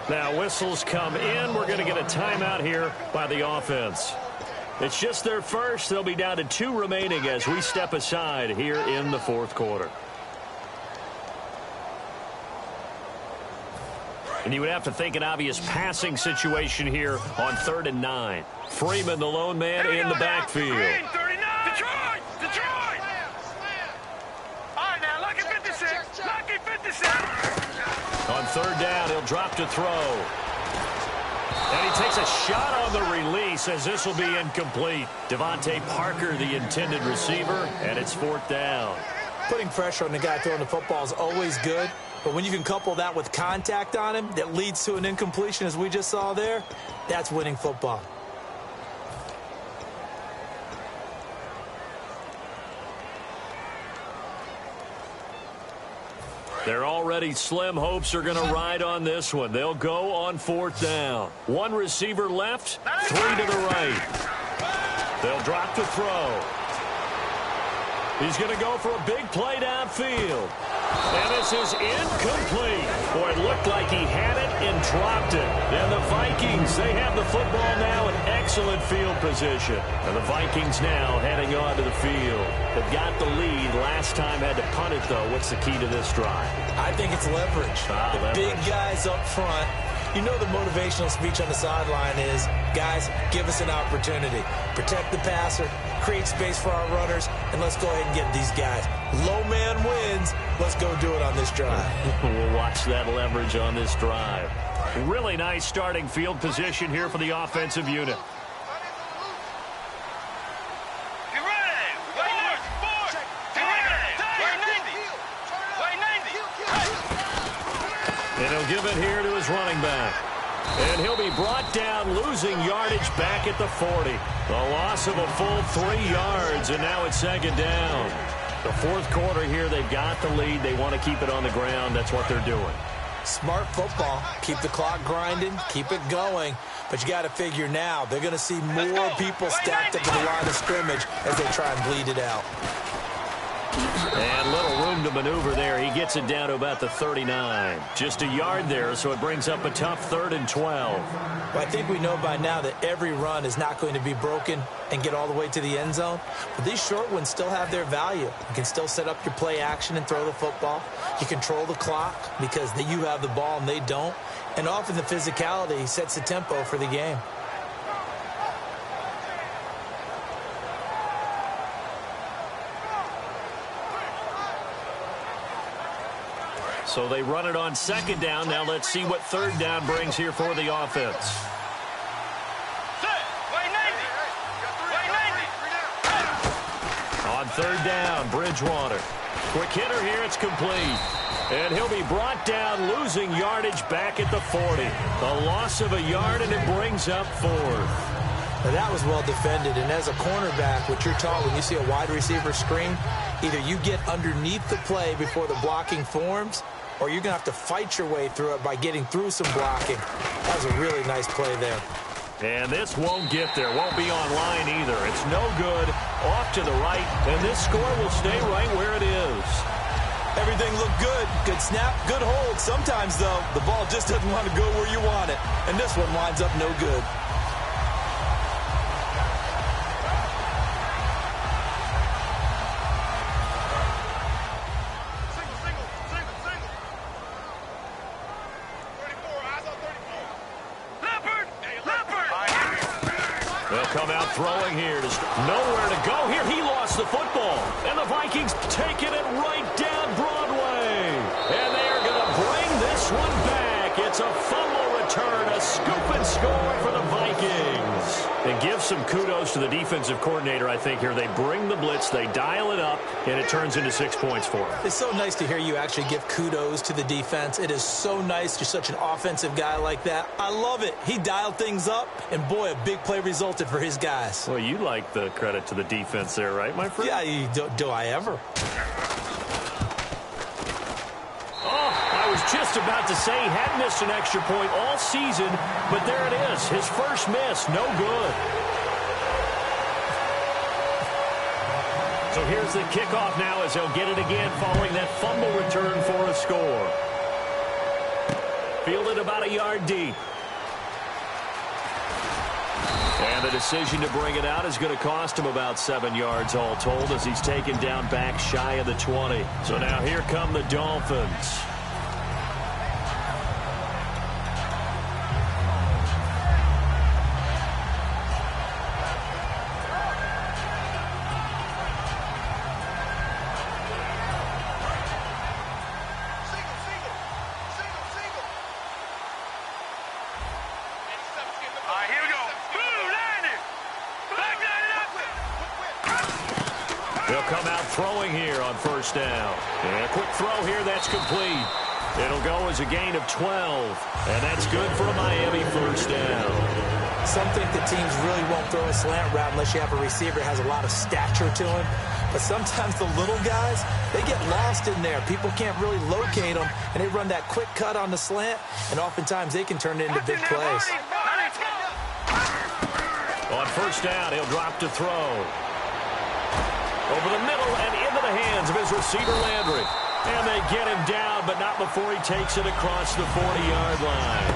Now whistles come in. We're going to get a timeout here by the offense. It's just their first. They'll be down to 2 remaining as we step aside here in the 4th quarter. And you would have to think an obvious passing situation here on 3rd and 9. Freeman, the lone man, in the backfield. Detroit! All right, now, lucky 56. Lucky 56. On 3rd down, he'll drop to throw. And he takes a shot on the release as this will be incomplete. Devontae Parker, the intended receiver, and it's 4th down. Putting pressure on the guy throwing the football is always good, but when you can couple that with contact on him that leads to an incompletion, as we just saw there, that's winning football. They're already slim hopes are going to ride on this one. They'll go on 4th down. 1 receiver left, 3 to the right. They'll drop to throw. He's going to go for a big play downfield. And this is incomplete. Boy, it looked like he had it and dropped it. And the Vikings, they have the football now in excellent field position. And the Vikings now heading on to the field. They've got the lead. Last time had to punt it, though. What's the key to this drive? I think it's leverage. The big guys up front. You know the motivational speech on the sideline is, guys, give us an opportunity. Protect the passer, create space for our runners, and let's go ahead and get these guys. Low man wins. Let's go do it on this drive. We'll watch that leverage on this drive. Really nice starting field position here for the offensive unit. And he'll give it here to his running back. And he'll be brought down, losing yardage back at the 40. The loss of a full 3 yards, and now it's 2nd down. The 4th quarter here, they've got the lead. They want to keep it on the ground. That's what they're doing. Smart football. Keep the clock grinding. Keep it going. But you got to figure now, they're going to see more people stacked up to the line of scrimmage as they try and bleed it out. And little room to maneuver there. He gets it down to about the 39. Just a yard there, so it brings up a tough 3rd and 12. Well, I think we know by now that every run is not going to be broken and get all the way to the end zone. But these short ones still have their value. You can still set up your play action and throw the football. You control the clock because you have the ball and they don't. And often the physicality sets the tempo for the game. So they run it on 2nd down. Now let's see what 3rd down brings here for the offense. On 3rd down, Bridgewater. Quick hitter here, it's complete. And he'll be brought down, losing yardage back at the 40. A loss of a yard, and it brings up 4th. Now that was well defended, and as a cornerback, what you're taught when you see a wide receiver screen, either you get underneath the play before the blocking forms, or you're going to have to fight your way through it by getting through some blocking. That was a really nice play there. And this won't get there, won't be online either. It's no good, off to the right, and this score will stay right where it is. Everything looked good. Good snap, good hold. Sometimes, though, the ball just doesn't want to go where you want it, and this one winds up no good. Come out throwing here. Nowhere to go here. He lost the football. And the Vikings taking it right down Broadway. And they are going to bring this one back. It's a fumble return, a scoop and score for the Vikings. And give some kudos to the defensive coordinator, I think, here. They bring the blitz, they dial it up, and it turns into 6 points for them. It's so nice to hear you actually give kudos to the defense. It is so nice. You're such an offensive guy like that. I love it. He dialed things up, and boy, a big play resulted for his guys. Well, you like the credit to the defense there, right, my friend? Yeah, do I ever? I was just about to say he hadn't missed an extra point all season, but there it is. His first miss, no good. So here's the kickoff now as he'll get it again following that fumble return for a score. Fielded about a yard deep. And the decision to bring it out is going to cost him about 7 yards all told as he's taken down back shy of the 20. So now here come the Dolphins. They'll come out throwing here on first down. And a quick throw here, that's complete. It'll go as a gain of 12. And that's good for a Miami first down. Some think the teams really won't throw a slant route unless you have a receiver that has a lot of stature to him. But sometimes the little guys, they get lost in there. People can't really locate them, and they run that quick cut on the slant, and oftentimes they can turn it into big plays. On first down, he'll drop to throw. Over the middle and into the hands of his receiver, Landry. And they get him down, but not before he takes it across the 40-yard line.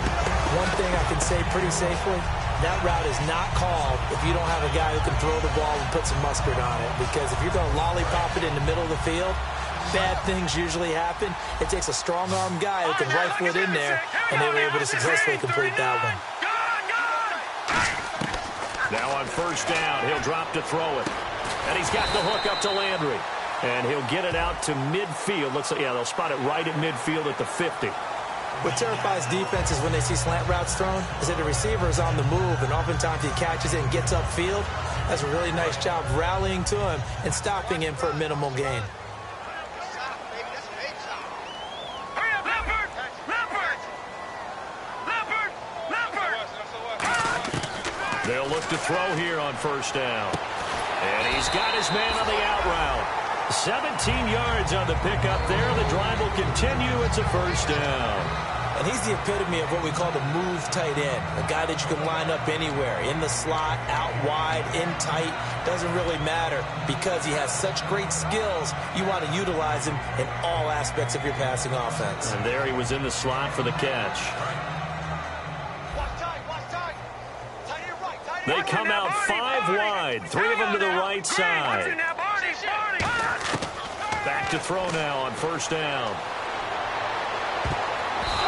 One thing I can say pretty safely, that route is not called if you don't have a guy who can throw the ball and put some mustard on it. Because if you're going to lollipop it in the middle of the field, bad things usually happen. It takes a strong-arm guy who can rifle it in there, and they were able to successfully complete that one. Now on first down, he'll drop to throw it. And he's got the hook up to Landry. And he'll get it out to midfield. Looks like, yeah, they'll spot it right at midfield at the 50. What terrifies defenses when they see slant routes thrown is that the receiver is on the move, and oftentimes he catches it and gets upfield. That's a really nice job rallying to him and stopping him for a minimal gain. They'll look to throw here on first down. And he's got his man on the out route. 17 yards on the pickup there. The drive will continue. It's a first down. And he's the epitome of what we call the move tight end. A guy that you can line up anywhere. In the slot, out wide, in tight. Doesn't really matter because he has such great skills. You want to utilize him in all aspects of your passing offense. And there he was in the slot for the catch. They come out 5 wide. 3 of them to the right side. Back to throw now on first down.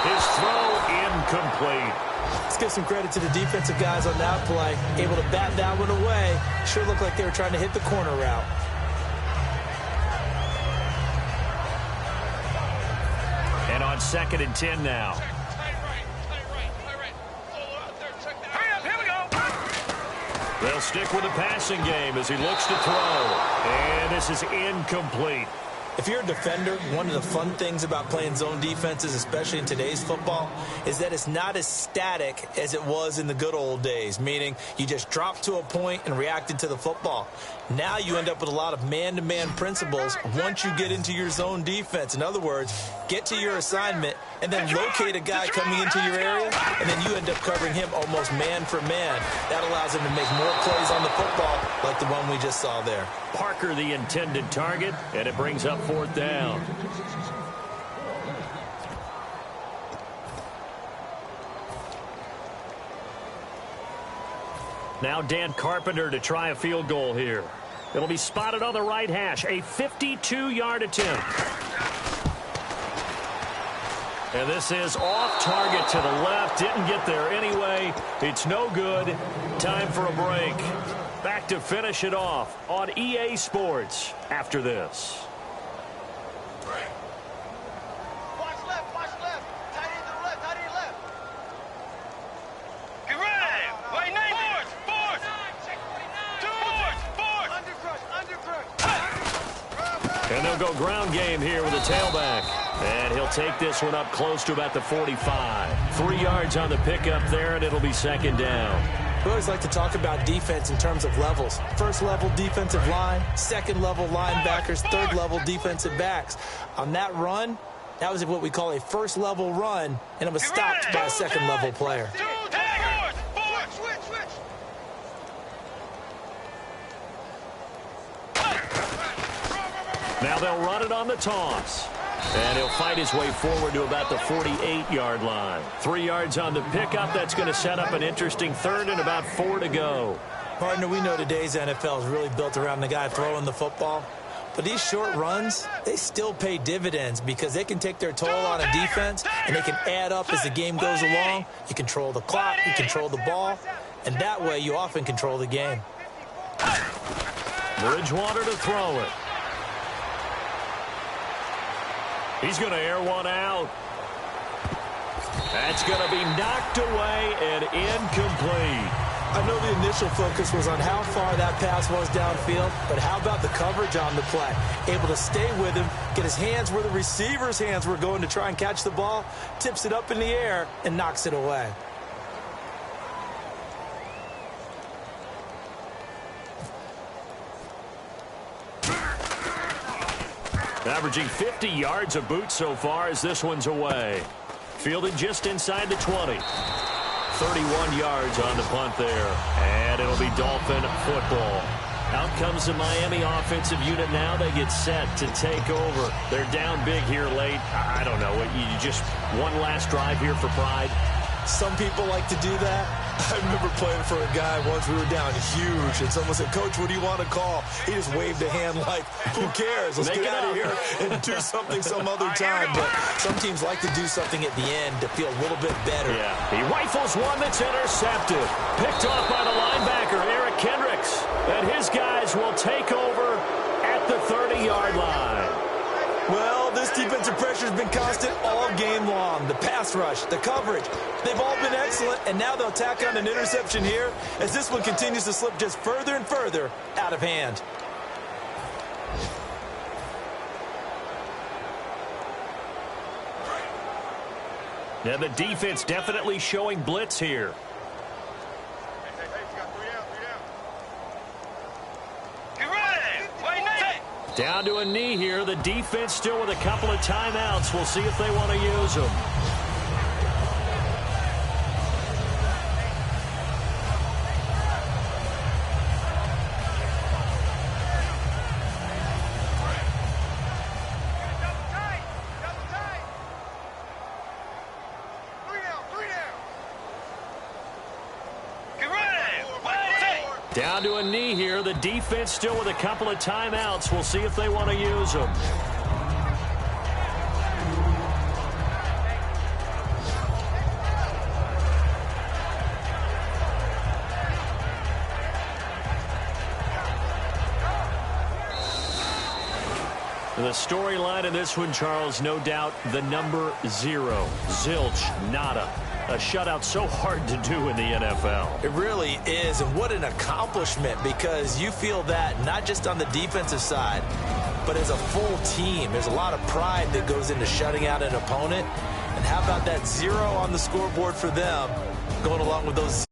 His throw incomplete. Let's give some credit to the defensive guys on that play. Able to bat that one away. Sure looked like they were trying to hit the corner route. And on 2nd and 10 now. They'll stick with the passing game as he looks to throw. And this is incomplete. If you're a defender, one of the fun things about playing zone defenses, especially in today's football, is that it's not as static as it was in the good old days, meaning you just dropped to a point and reacted to the football. Now you end up with a lot of man-to-man principles once you get into your zone defense. In other words, get to your assignment and then locate a guy coming into your area, and then you end up covering him almost man for man. That allows him to make more plays on the football like the one we just saw there. Parker the intended target, and it brings up 4th down. Now Dan Carpenter to try a field goal here. It'll be spotted on the right hash. A 52-yard attempt. And this is off target to the left. Didn't get there anyway. It's no good. Time for a break. Back to finish it off on EA Sports after this. Watch left, watch left. Tight end to the left, tight end left. Get ready. Wait, name it. Force. Force. Under crush. And they'll go ground game here with a tailback. And he'll take this one up close to about the 45. 3 yards on the pickup there, and it'll be 2nd down. We always like to talk about defense in terms of levels. First level defensive line, second level linebackers, third level defensive backs. On that run, that was what we call a first level run, and it was stopped by a second level player. Now they'll run it on the toss. And he'll fight his way forward to about the 48-yard line. 3 yards on the pickup. That's going to set up an interesting 3rd and about 4 to go. Partner, we know today's NFL is really built around the guy throwing the football. But these short runs, they still pay dividends because they can take their toll on a defense, and they can add up as the game goes along. You control the clock, you control the ball, and that way you often control the game. Bridgewater to throw it. He's going to air one out. That's going to be knocked away and incomplete. I know the initial focus was on how far that pass was downfield, but how about the coverage on the play? Able to stay with him, get his hands where the receiver's hands were going to try and catch the ball, tips it up in the air, and knocks it away. Averaging 50 yards a boot so far as this one's away. Fielded just inside the 20. 31 yards on the punt there. And it'll be Dolphin football. Out comes the Miami offensive unit now. They get set to take over. They're down big here late. I don't know. You just one last drive here for pride? Some people like to do that. I remember playing for a guy once. We were down huge, and someone said, "Coach, what do you want to call?" He just waved a hand like, "Who cares? Let's get out of here and do something some other time." But some teams like to do something at the end to feel a little bit better. Yeah, he rifles one that's intercepted. Picked off by the linebacker, Eric Kendricks. And his guys will take over at the 30-yard line. Well, this defensive pressure has been constant all game long. The pass rush, the coverage, they've all been excellent, and now they'll tack on an interception here as this one continues to slip just further and further out of hand. Yeah, the defense definitely showing blitz here. Down to a knee here. The defense still with a couple of timeouts. We'll see if they want to use them. Down to a knee here. The defense still with a couple of timeouts. We'll see if they want to use them. The storyline in this one, Charles, no doubt the number 0. Zilch, nada. A shutout so hard to do in the NFL. It really is, and what an accomplishment, because you feel that not just on the defensive side, but as a full team, there's a lot of pride that goes into shutting out an opponent. And how about that 0 on the scoreboard for them, going along with those